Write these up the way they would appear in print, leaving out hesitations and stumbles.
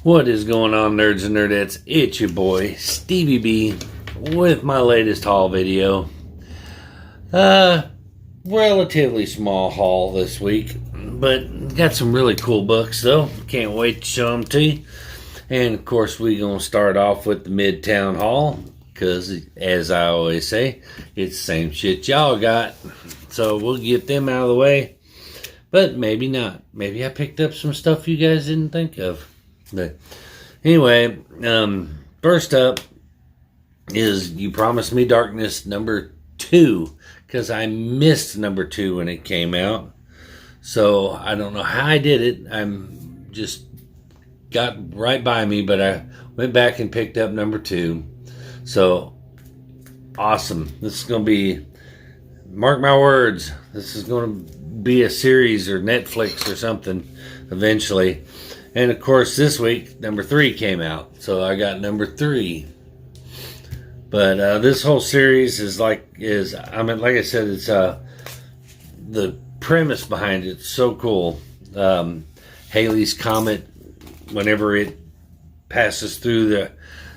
What is going on, nerds and nerdettes? It's your boy Stevie B with my latest haul video. Relatively small haul this week, but got some really cool books though. Can't wait to show them to you. And of course, we're gonna start off with the Midtown haul because, as I always say, it's the same shit y'all got. So we'll get them out of the way. But maybe not. Maybe I picked up some stuff you guys didn't think of. But anyway, first up is You Promised Me Darkness number 2, because I missed number 2 when it came out. So I don't know how I did it. I'm just got right by me, but I went back and picked up number 2. So awesome. This is going to be, mark my words, this is going to be a series or Netflix or something eventually. And of course, this week, number 3 came out. So I got number 3. But this whole series like I said, it's the premise behind it's so cool. Halley's Comet, whenever it passes through the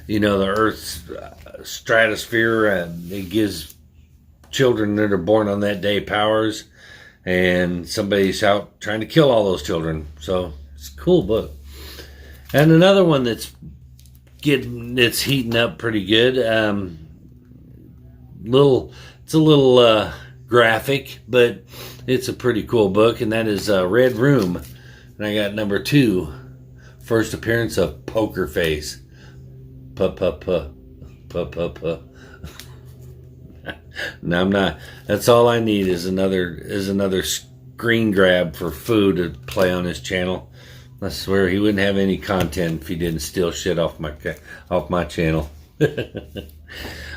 Earth's stratosphere, it gives children that are born on that day powers, and somebody's out trying to kill all those children. So it's a cool book. And another one that's heating up pretty good. It's a little graphic, but it's a pretty cool book, and that is Red Room. And I got number 2, first appearance of Poker Face. No, I'm not. That's all I need is another screen grab for food to play on his channel. I swear he wouldn't have any content if he didn't steal shit off my channel.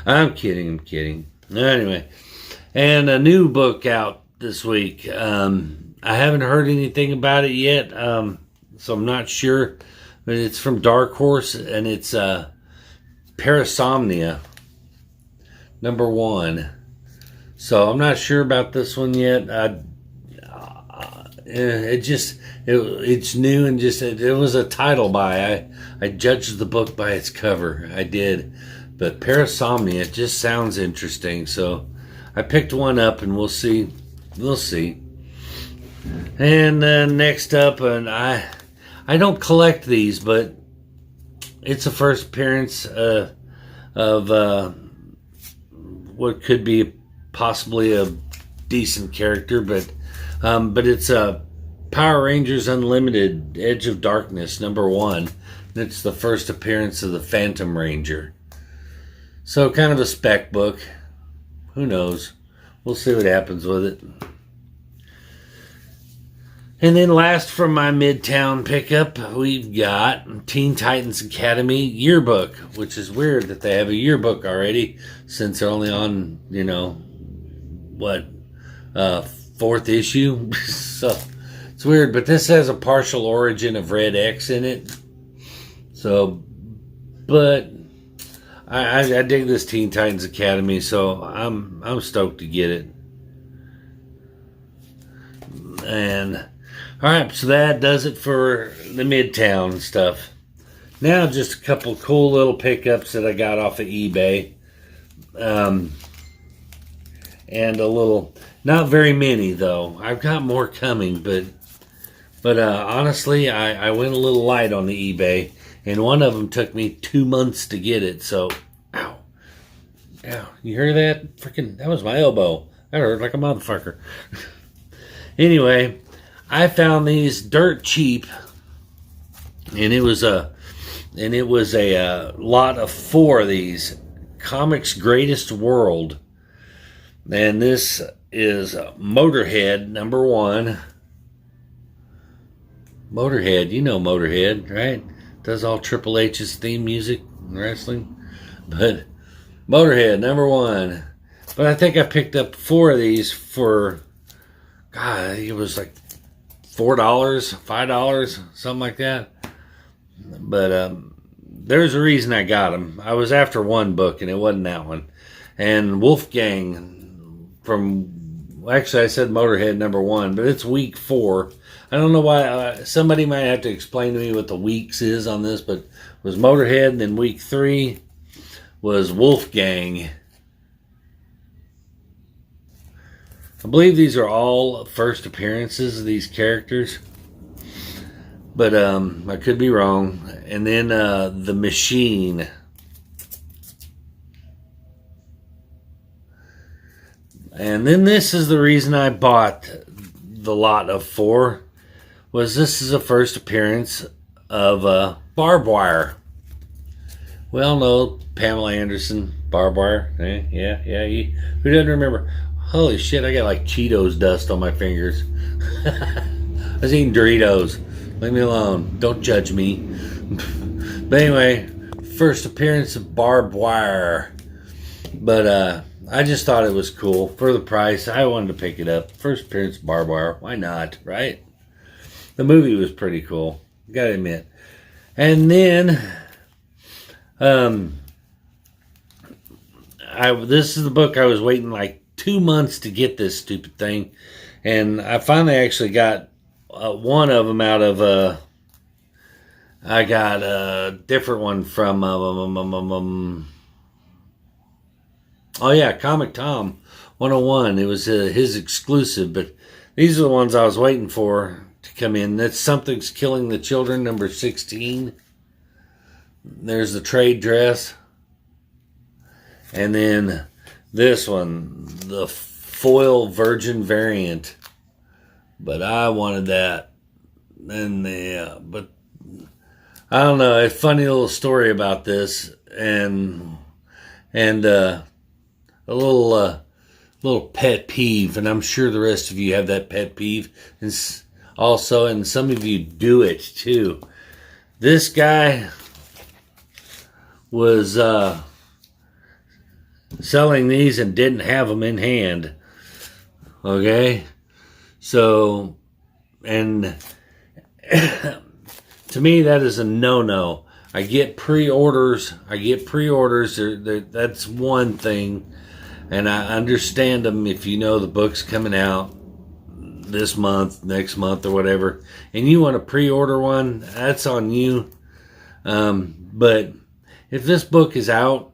I'm kidding. Anyway, and a new book out this week. I haven't heard anything about it yet, so I'm not sure. But it's from Dark Horse, and it's Parasomnia number 1. So I'm not sure about this one yet. It's new, and it was a title buy. I judged the book by its cover. I did. But Parasomnia just sounds interesting, so I picked one up, and we'll see. And then next up, and I don't collect these, but it's a first appearance of what could be possibly a decent character, but it's Power Rangers Unlimited Edge of Darkness number 1. It's the first appearance of the Phantom Ranger. So kind of a spec book. Who knows? We'll see what happens with it. And then last from my Midtown pickup, we've got Teen Titans Academy Yearbook, which is weird that they have a yearbook already, since they're only on, 4th issue. So it's weird, but this has a partial origin of Red X in it. So, but I dig this Teen Titans Academy, so I'm stoked to get it. And all right, so that does it for the Midtown stuff. Now just a couple cool little pickups that I got off of eBay. And a little, not very many though. I've got more coming, but honestly, I went a little light on the eBay, and one of them took me 2 months to get it. So, ow, you hear that? Freaking, that was my elbow. That hurt like a motherfucker. Anyway, I found these dirt cheap, and it was a lot of 4 of these. Comics Greatest World. And this is Motorhead number 1. Motorhead, you know Motorhead, right? Does all Triple H's theme music and wrestling. But Motorhead number 1. But I think I picked up 4 of these for, God, I think it was like $4, $5, something like that. But there's a reason I got them. I was after one book, and it wasn't that one. And Wolfgang from actually I said Motorhead #1, but it's week 4. I don't know why. Somebody might have to explain to me what the weeks is on this, but it was Motorhead, and then week 3 was Wolfgang. I believe these are all first appearances of these characters, but I could be wrong. And then The Machine. And then this is the reason I bought the lot of 4, was this is a first appearance of Barbed Wire. We all know Pamela Anderson, Barbed Wire. Yeah. Who doesn't remember? Holy shit, I got like Cheetos dust on my fingers. I was eating Doritos. Leave me alone. Don't judge me. But anyway, first appearance of Barbed Wire. But I just thought it was cool. For the price, I wanted to pick it up. First appearance of Barbed Wire. Why not, right? The movie was pretty cool. Gotta admit. And then, this is the book I was waiting like 2 months to get, this stupid thing, and I finally actually got one of them out of I got a different one from oh yeah, Comic Tom 101. It was his exclusive, but these are the ones I was waiting for to come in. That's Something's Killing the Children, number 16. There's the trade dress, and then this one, the foil virgin variant, but I wanted that. And but I don't know. A funny little story about this, and a little pet peeve, and I'm sure the rest of you have that pet peeve, and also, and some of you do it too. This guy was selling these and didn't have them in hand. Okay? So, and to me, that is a no-no. I get pre-orders. That's one thing. And I understand them if you know the book's coming out this month, next month, or whatever. And you want to pre-order one, that's on you. But if this book is out,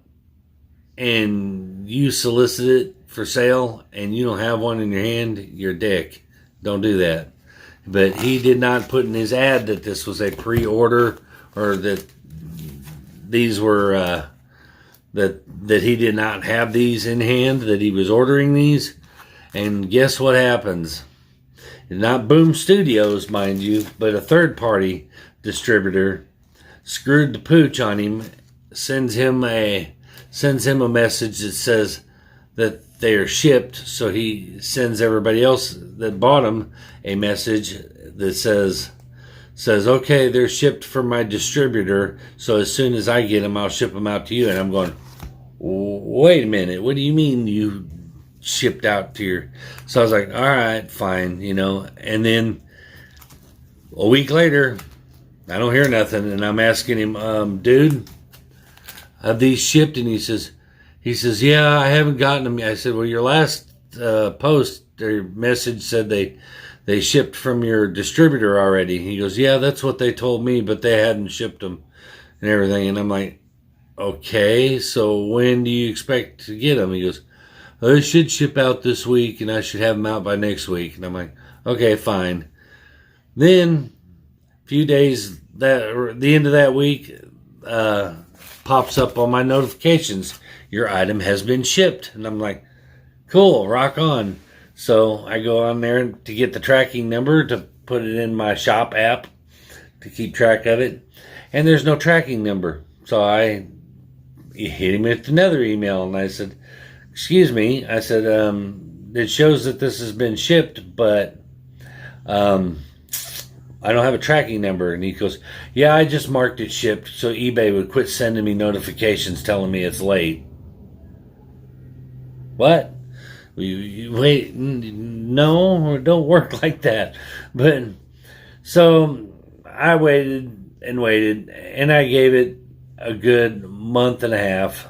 and you solicit it for sale and you don't have one in your hand, you're a dick. Don't do that. But he did not put in his ad that this was a pre-order, or that these were that he did not have these in hand, that he was ordering these. And guess what happens? It's not Boom Studios, mind you, but a third-party distributor screwed the pooch on him, sends him a message that says that they are shipped, so he sends everybody else that bought them a message that says, okay, they're shipped from my distributor, so as soon as I get them, I'll ship them out to you. And I'm going, wait a minute, what do you mean you shipped out to your... So I was like, all right, fine, and then a week later, I don't hear nothing, and I'm asking him, dude, have these shipped? And he says, yeah, I haven't gotten them yet. I said, well, your last post or message said they shipped from your distributor already. He goes, yeah, that's what they told me, but they hadn't shipped them and everything. And I'm like, okay, so when do you expect to get them? He goes, they should ship out this week, and I should have them out by next week. And I'm like, okay, fine. Then a few days, the end of that week, pops up on my notifications, your item has been shipped. And I'm like, cool, rock on. So I go on there to get the tracking number to put it in my shop app to keep track of it, and there's no tracking number. So I hit him with another email, and I said, excuse me, I said, it shows that this has been shipped, but I don't have a tracking number. And he goes, yeah, I just marked it shipped so eBay would quit sending me notifications telling me it's late. What? Wait, no, don't work like that. But so I waited and waited, and I gave it a good month and a half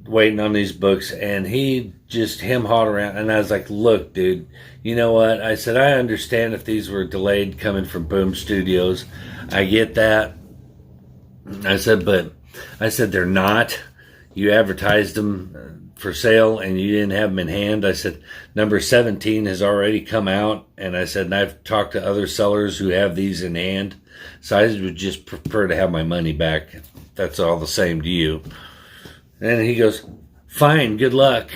waiting on these books, and he just him hauling around. And I was like, look, dude, you know what? I said, I understand if these were delayed coming from Boom Studios. I get that. I said, but I said, they're not. You advertised them for sale and you didn't have them in hand. I said, number 17 has already come out. And I said, and I've talked to other sellers who have these in hand. So I would just prefer to have my money back. That's all the same to you. And he goes, fine, good luck.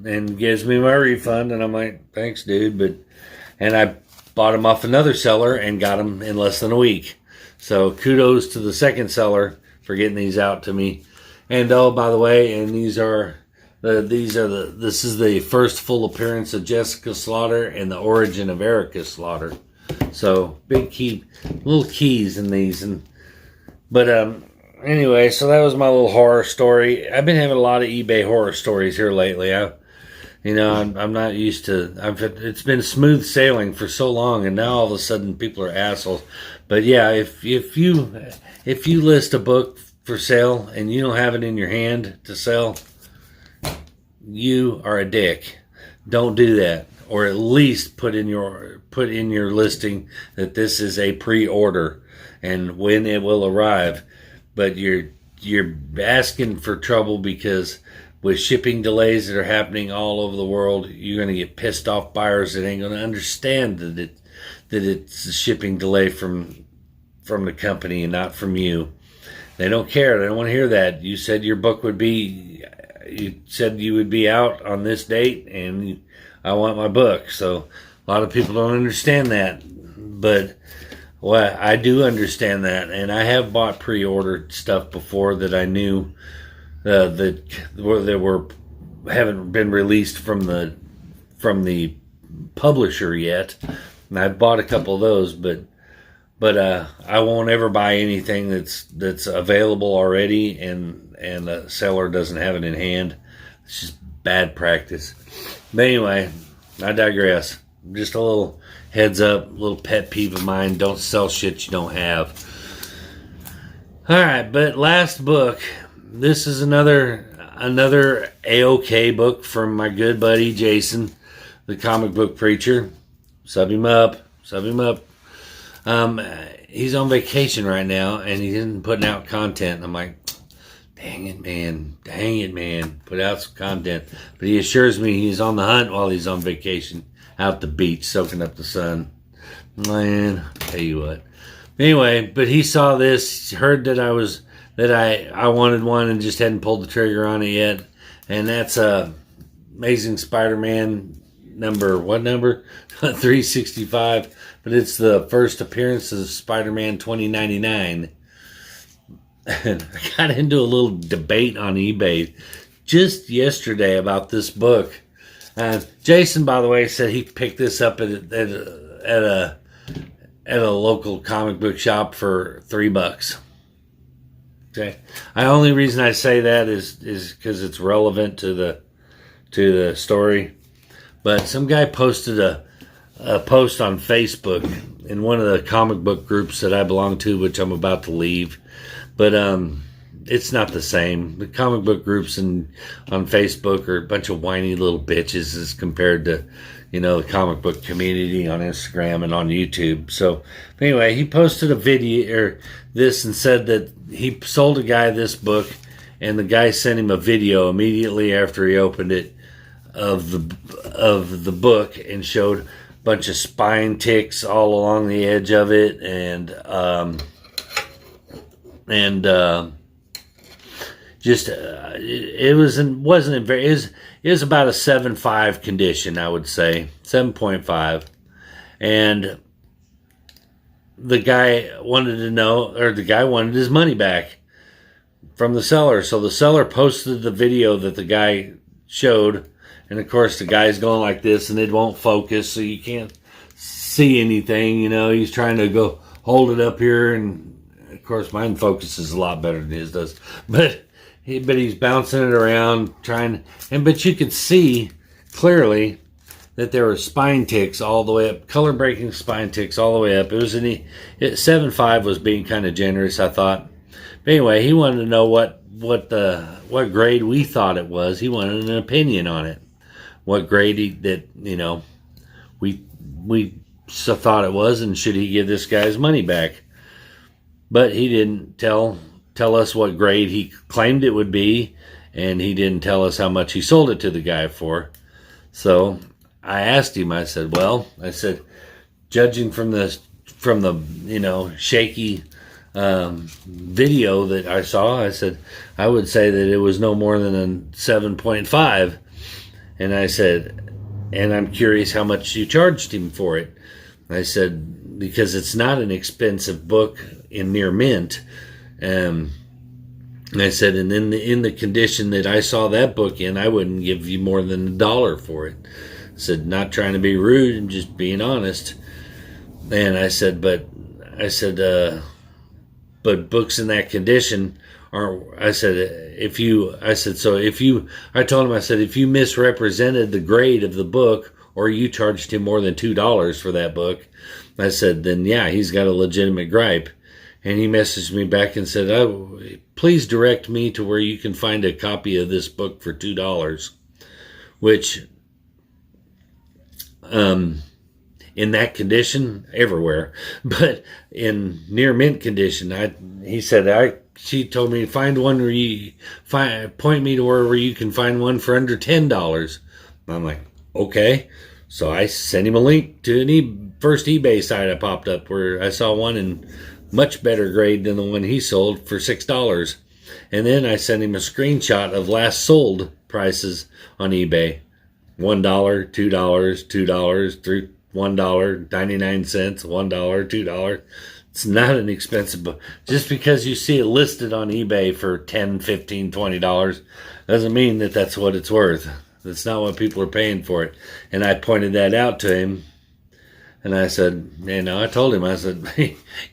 And gives me my refund. And I'm like, thanks, dude. And I bought them off another seller and got them in less than a week. So kudos to the second seller for getting these out to me. And oh, by the way, and this is the first full appearance of Jessica Slaughter and the origin of Erica Slaughter. So big key, little keys in these. Anyway, so that was my little horror story. I've been having a lot of eBay horror stories here lately. I'm not used to. It's been smooth sailing for so long, and now all of a sudden people are assholes. But yeah, if you list a book for sale and you don't have it in your hand to sell, you are a dick. Don't do that, or at least put in your listing that this is a pre-order and when it will arrive. But you're asking for trouble because with shipping delays that are happening all over the world, you're going to get pissed off buyers that ain't going to understand that it's a shipping delay from the company and not from you. They don't care. They don't want to hear that. You said your book would be, you said you would be out on this date, and I want my book. So a lot of people don't understand that, but well, I do understand that, and I have bought pre-ordered stuff before that I knew that haven't been released from the publisher yet, and I've bought a couple of those, but I won't ever buy anything that's available already, and the seller doesn't have it in hand. It's just bad practice. But anyway, I digress. Just a little heads up, a little pet peeve of mine: don't sell shit you don't have. All right, but last book. This is another AOK book from my good buddy Jason, the comic book preacher. Sub him up. He's on vacation right now, and he isn't putting out content. And I'm like, dang it, man. Put out some content. But he assures me he's on the hunt while he's on vacation, out the beach, soaking up the sun. Man, I'll tell you what. Anyway, but he saw this, heard that I wanted one and just hadn't pulled the trigger on it yet. And that's Amazing Spider-Man number 365. But it's the first appearance of Spider-Man 2099. And I got into a little debate on eBay just yesterday about this book. Jason, by the way, said he picked this up at a local comic book shop for $3. Okay. The only reason I say that is because it's relevant to the story. But some guy posted a post on Facebook in one of the comic book groups that I belong to, which I'm about to leave. But it's not the same. The comic book groups on Facebook are a bunch of whiny little bitches as compared to, the comic book community on Instagram and on YouTube. So anyway, he posted a video or this and said that he sold a guy this book, and the guy sent him a video immediately after he opened it of the book and showed a bunch of spine ticks all along the edge of it, and it was about a 7.5 condition, I would say 7.5, and the guy wanted his money back from the seller. So the seller posted the video that the guy showed, and of course the guy's going like this, and it won't focus, so you can't see anything. He's trying to go hold it up here, and of course mine focuses a lot better than his does, but he's bouncing it around but you could see clearly that there were spine ticks all the way up, color breaking spine ticks all the way up. It was 7.5 was being kind of generous, I thought. But anyway, he wanted to know what grade we thought it was. He wanted an opinion on it. what grade we thought it was, and should he give this guy his money back. But he didn't tell us what grade he claimed it would be, and he didn't tell us how much he sold it to the guy for. So I asked him, I said, judging from the shaky video that I saw, I said, I would say that it was no more than a 7.5. And I said, and I'm curious how much you charged him for it. I said, because it's not an expensive book in near mint. And I said, and in the condition that I saw that book in, I wouldn't give you more than $1 for it. I said, not trying to be rude, I'm just being honest. And I said, but books in that condition aren't. I told him, I said, if you misrepresented the grade of the book, or you charged him more than $2 for that book, I said, then yeah, he's got a legitimate gripe. And he messaged me back and said, oh, please direct me to where you can find a copy of this book for $2. Which, in that condition, everywhere. But in near mint condition, she told me, find one point me to where you can find one for under $10. I'm like, okay. So I sent him a link to an first eBay site I popped up where I saw one in much better grade than the one he sold for $6. And then I sent him a screenshot of last sold prices on eBay. $1, $2, $2, $3, $1, 99 cents, $1, $2. It's not an expensive book. Just because you see it listed on eBay for $10, $15, $20 doesn't mean that that's what it's worth. That's not what people are paying for it. And I pointed that out to him. And I said, I told him, I said,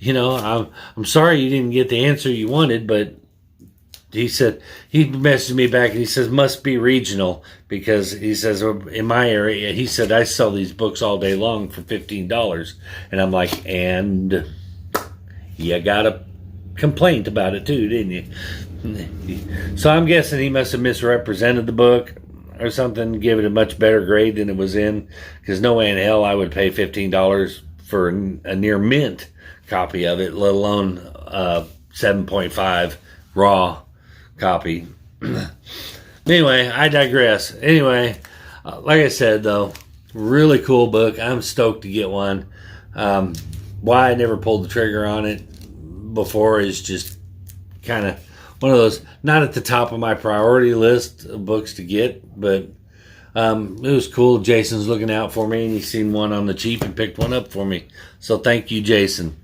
I'm sorry you didn't get the answer you wanted, but he messaged me back and he says, must be regional, because he says, in my area, he said, I sell these books all day long for $15. And I'm like, and you got a complaint about it too, didn't you? So I'm guessing he must have misrepresented the book or something, give it a much better grade than it was in, because no way in hell I would pay $15 for a near mint copy of it, let alone 7.5 raw copy. Anyway, I digress. Anyway, like I said, though, really cool book. I'm stoked to get one. Why I never pulled the trigger on it before is just kind of one of those, not at the top of my priority list of books to get, but it was cool. Jason's looking out for me, and he's seen one on the cheap and picked one up for me. So thank you, Jason.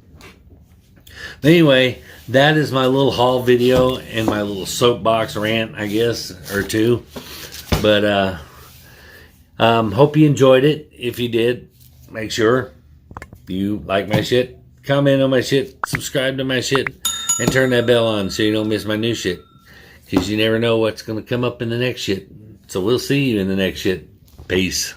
Anyway, that is my little haul video and my little soapbox rant, I guess, or two. But hope you enjoyed it. If you did, make sure you like my shit, comment on my shit, subscribe to my shit, and turn that bell on so you don't miss my new shit. Because you never know what's going to come up in the next shit. So we'll see you in the next shit. Peace.